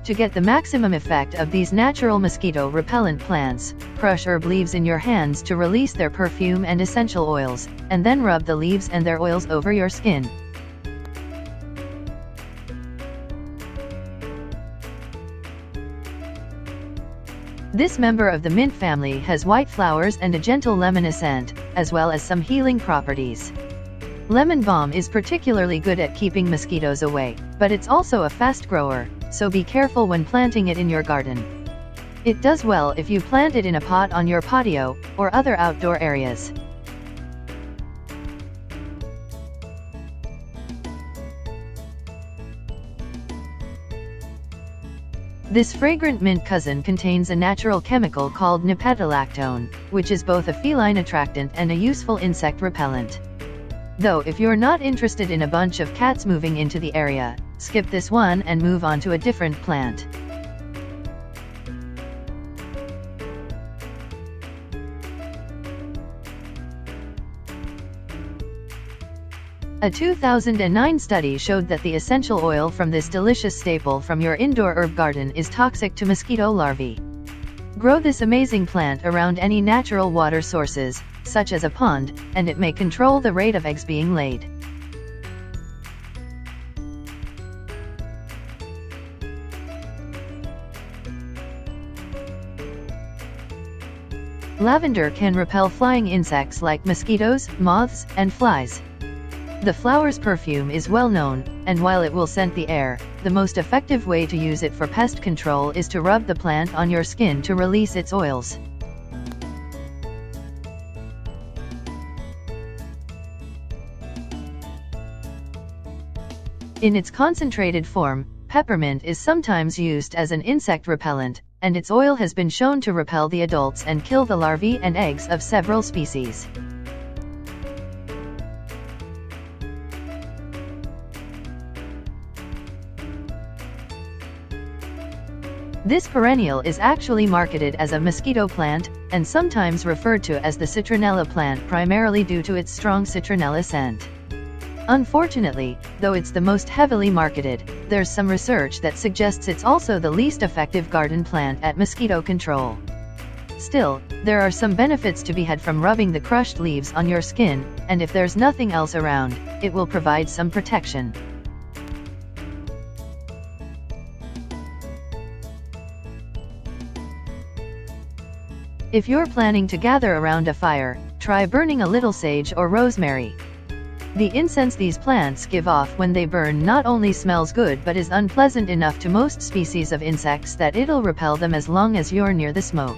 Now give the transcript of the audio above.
To get the maximum effect of these natural mosquito repellent plants, crush herb leaves in your hands to release their perfume and essential oils, and then rub the leaves and their oils over your skin. This member of the mint family has white flowers and a gentle lemon scent, as well as some healing properties. Lemon balm is particularly good at keeping mosquitoes away, but it's also a fast grower, so be careful when planting it in your garden. It does well if you plant it in a pot on your patio, or other outdoor areas. This fragrant mint cousin contains a natural chemical called nipetalactone, which is both a feline attractant and a useful insect repellent. Though if you're not interested in a bunch of cats moving into the area, skip this one and move on to a different plant. A 2009 study showed that the essential oil from this delicious staple from your indoor herb garden is toxic to mosquito larvae. Grow this amazing plant around any natural water sources, such as a pond, and it may control the rate of eggs being laid. Lavender can repel flying insects like mosquitoes, moths, and flies. The flower's perfume is well known, and while it will scent the air, the most effective way to use it for pest control is to rub the plant on your skin to release its oils. In its concentrated form, peppermint is sometimes used as an insect repellent, and its oil has been shown to repel the adults and kill the larvae and eggs of several species. This perennial is actually marketed as a mosquito plant, and sometimes referred to as the citronella plant primarily due to its strong citronella scent. Unfortunately, though it's the most heavily marketed, there's some research that suggests it's also the least effective garden plant at mosquito control. Still, there are some benefits to be had from rubbing the crushed leaves on your skin, and if there's nothing else around, it will provide some protection. If you're planning to gather around a fire, try burning a little sage or rosemary. The incense these plants give off when they burn not only smells good but is unpleasant enough to most species of insects that it'll repel them as long as you're near the smoke.